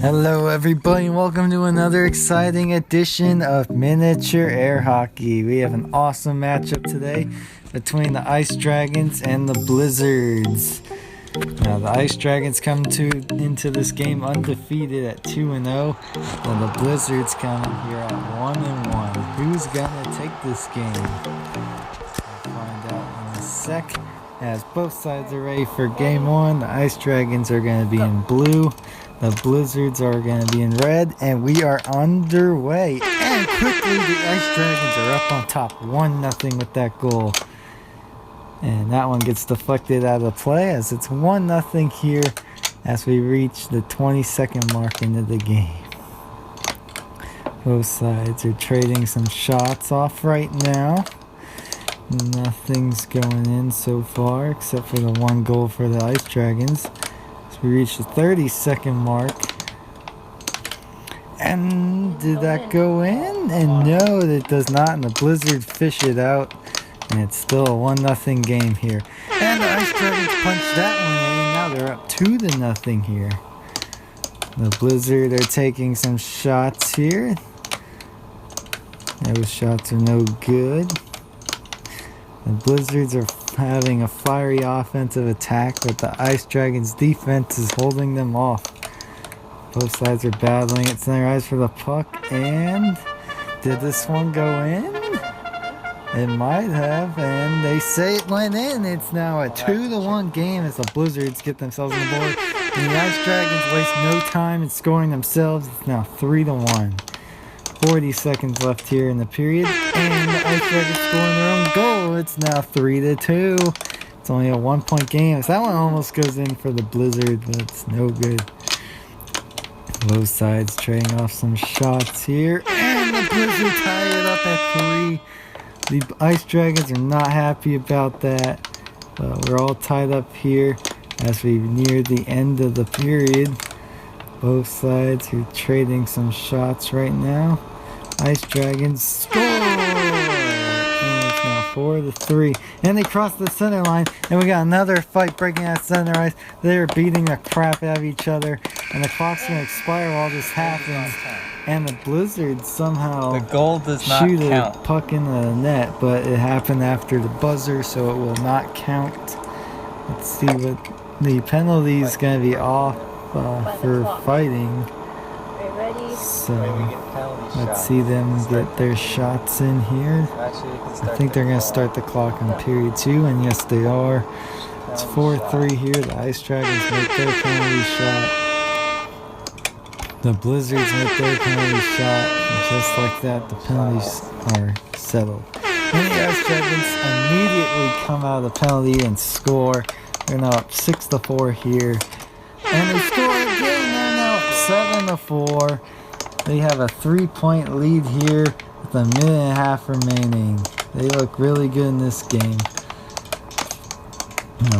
Hello everybody and welcome to another exciting edition of Miniature Air Hockey. We have an awesome matchup today between the Ice Dragons and the Blizzards. Now the Ice Dragons come into this game undefeated at 2-0, and the Blizzards come here at 1-1. Who's gonna take this game? We'll find out in a sec. As both sides are ready for game one, the Ice Dragons are going to be in blue, the Blizzards are going to be in red, and we are underway. And quickly the Ice Dragons are up on top, 1-0 with that goal. And that one gets deflected out of play as it's 1-0 here as we reach the 22nd mark into the game. Both sides are trading some shots off right now. Nothing's going in so far except for the one goal for the Ice Dragons. So we reach the 30-second mark. And did that go in? And no, it does not. And the Blizzards fish it out. And it's still a 1-0 game here. And the Ice Dragons punch that one in. Now they're up 2-0 here. The Blizzard are taking some shots here. Those shots are no good. The Blizzards are having a fiery offensive attack, but the Ice Dragons defense is holding them off. Both sides are battling at center ice for the puck, and did this one go in? It might have, and they say it went in. It's now a 2-1 game as the Blizzards get themselves on the board, and the Ice Dragons waste no time in scoring themselves. It's now 3-1. 40 seconds left here in the period, and the Ice Dragons scoring their own goal. It's now 3-2. It's only a 1-point game. So that one almost goes in for the Blizzard, but it's no good. Both sides trading off some shots here, and the Blizzard tie it up at 3. The Ice Dragons are not happy about that, but we're all tied up here as we near the end of the period. Both sides are trading some shots right now. Ice Dragons score! And it's now 4-3. And they cross the center line. And we got another fight breaking out center ice. They're beating the crap out of each other. And the clock's going to expire while this happens. And the Blizzards somehow the goal does not shoot count. a puck in the net. But it happened after the buzzer, so it will not count. Let's see what the penalty is going to be off. For fighting, so let's see them get their shots in here. I think they're going to start the clock in period 2, and yes they are. It's 4-3 here. The Ice Dragons make their penalty shot. The Blizzards make their penalty shot, and just like that the penalties are settled. And the Ice Dragons immediately come out of the penalty and score. They're now up 6-4 here. And they score again. They're now up 7-4. They have a 3-point lead here with 1.5 minutes remaining. They look really good in this game.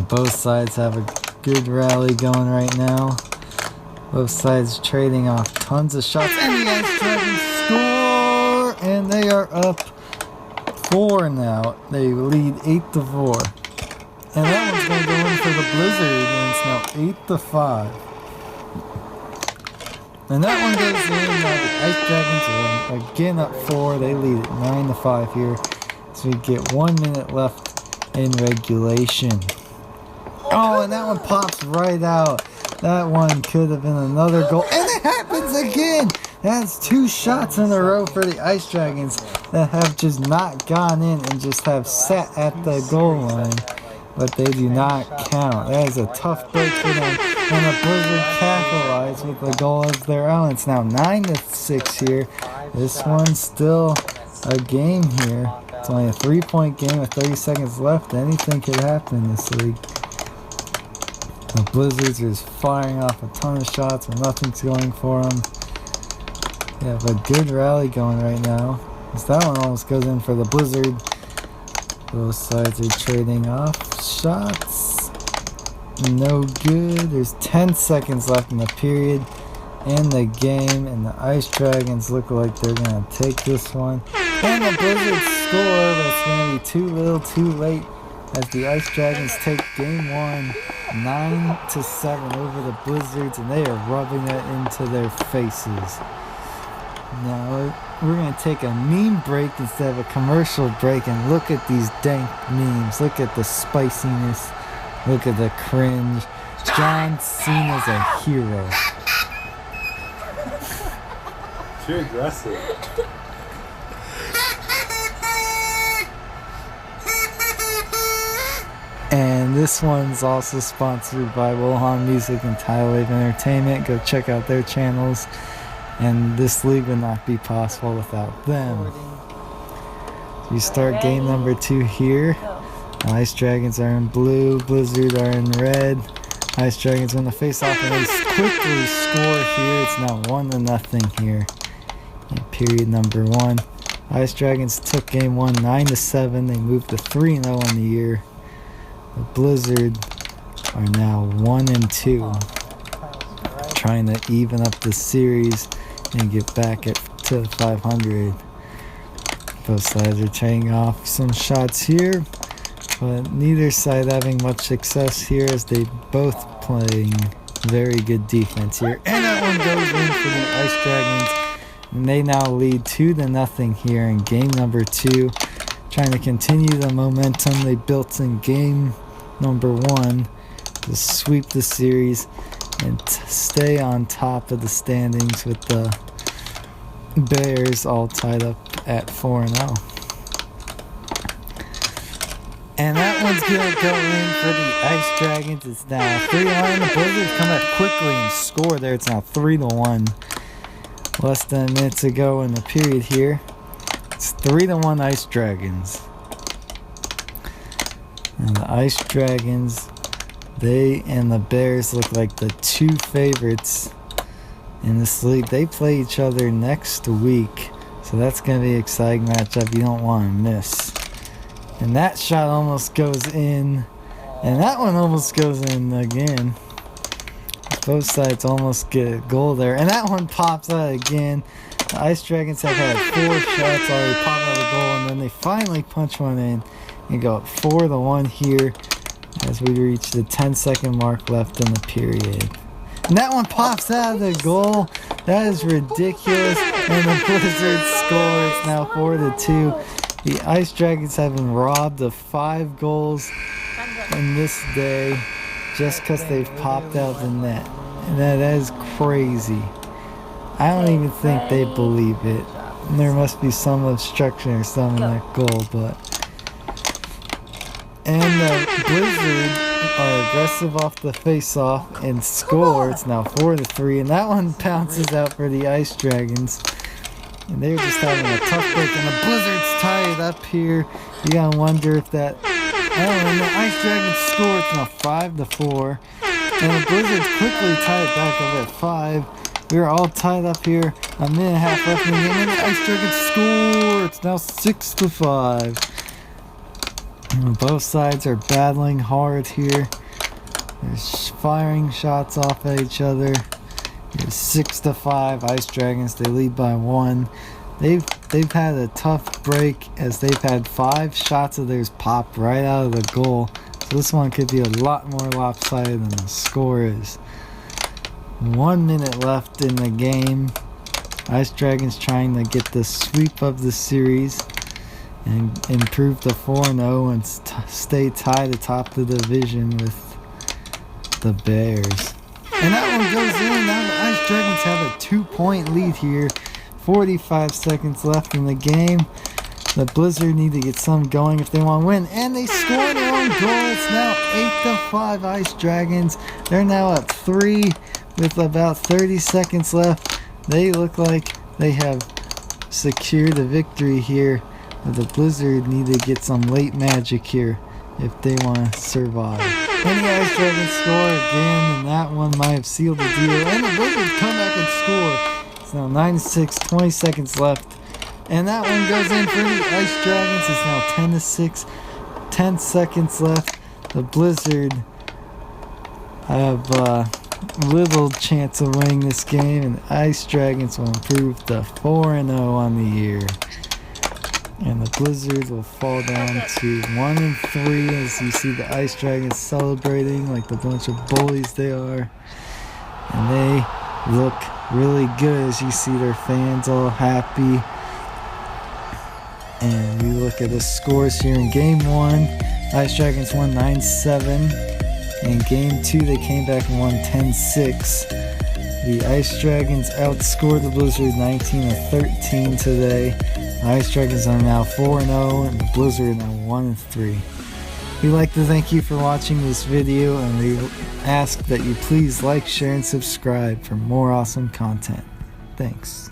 Both sides have a good rally going right now. Both sides trading off tons of shots. And the Ice Dragons score! And they are up 4 now. They lead 8-4. And that one's going to go in for the Blizzard, and it's now 8-5. And that one goes in. Now the Ice Dragons are again up 4. They lead it 9-5 here. So we get 1 minute left in regulation. Oh, and that one pops right out. That one could have been another goal. And it happens again! That's 2 shots in a row for the Ice Dragons that have just not gone in and just have sat at the goal line. But they do not count. That is a tough break for them. And the Blizzard capitalized with the goal as their own. It's now 9-6 here. This one's still a game here. It's only a 3-point game with 30 seconds left. Anything could happen in this league. The Blizzards are just firing off a ton of shots when nothing's going for them. They have a good rally going right now. That one almost goes in for the Blizzard. Both sides are trading off shots. No good. There's 10 seconds left in the period in the game, and the Ice Dragons look like they're going to take this one. And the Blizzards score, but it's going to be too little too late as the Ice Dragons take game 1, 9-7 over the Blizzards, and they are rubbing it into their faces. Now we're going to take a meme break instead of a commercial break, and look at these dank memes. Look at the spiciness. Look at the cringe. John Cena's a hero. Too aggressive. And this one's also sponsored by Wuhan Music and Tidal Wave Entertainment. Go check out their channels. And this league would not be possible without them. You start game number 2 here. Ice Dragons are in blue, Blizzard are in red. Ice Dragons win the face-off and they quickly score here. It's now 1-0 here in period number 1. Ice Dragons took game 1 9-7. They moved to 3-0 on the year. The Blizzard are now 1-2, trying to even up the series and get back to 500. Both sides are trading off some shots here, but neither side having much success here as they both playing very good defense here. And that one goes in for the Ice Dragons, and they now lead 2-0 here in game number 2, trying to continue the momentum they built in game number 1 to sweep the series and stay on top of the standings with the Bears all tied up at 4-0. And that one's going to go in for the Ice Dragons. It's now 3-1. The Blizzards come back quickly and score there. It's now 3-1. Less than a minute to go in the period here. It's 3-1 Ice Dragons. And the Ice Dragons, they and the Bears look like the 2 favorites in this league. They play each other next week, so that's going to be an exciting matchup you don't want to miss. And that shot almost goes in, and that one almost goes in again. Both sides almost get a goal there, and that one pops out again. The Ice Dragons have had 4 shots already pop out of the goal, and then they finally punch one in and go up 4-1 here as we reach the 10-second mark left in the period. And that one pops out of the goal. That is ridiculous. And the Blizzards score. It's now 4-2. The Ice Dragons have been robbed of 5 goals in this day just because they've popped out the net. And that is crazy. I don't even think they believe it. There must be some obstruction or something in that goal, but... And the Blizzard are aggressive off the face-off and score. It's now 4-3, and that one bounces out for the Ice Dragons. And they're just having a tough break, and the Blizzards tie it up here. You gotta wonder if that... and the Ice Dragons score. It's now 5-4. And the Blizzards quickly tie it back up at 5. We're all tied up here. A minute and a half left in the game, and the Ice Dragons score. It's now 6-5. Both sides are battling hard here. They're firing shots off at each other. It's 6-5. Ice Dragons, they lead by 1. They've had a tough break as they've had 5 shots of theirs pop right out of the goal. So this one could be a lot more lopsided than the score is. 1 minute left in the game. Ice Dragons trying to get the sweep of the series and improve to 4-0 and stay tied atop the division with the Bears. And that one goes in. Now the Ice Dragons have a 2-point lead here. 45 seconds left in the game. The Blizzard need to get some going if they want to win. And they score their own goal. It's now 8-5 Ice Dragons. They're now at 3 with about 30 seconds left. They look like they have secured the victory here. But the Blizzard need to get some late magic here if they want to survive. And the Ice Dragons score again, and that one might have sealed the deal. And the Blizzards come back and score. It's now 9-6, 20 seconds left. And that one goes in for the Ice Dragons. It's now 10-6, 10 seconds left. The Blizzard have little chance of winning this game, and the Ice Dragons will improve to 4-0 on the year. And the Blizzards will fall down to 1-3 as you see the Ice Dragons celebrating like the bunch of bullies they are. And they look really good as you see their fans all happy. And we look at the scores here in Game 1. Ice Dragons won 9-7. In Game 2 they came back and won 10-6. The Ice Dragons outscored the Blizzards 19-13 today. The Ice Dragons are now 4-0 and the Blizzard are now 1-3. We'd like to thank you for watching this video, and we ask that you please like, share, and subscribe for more awesome content. Thanks.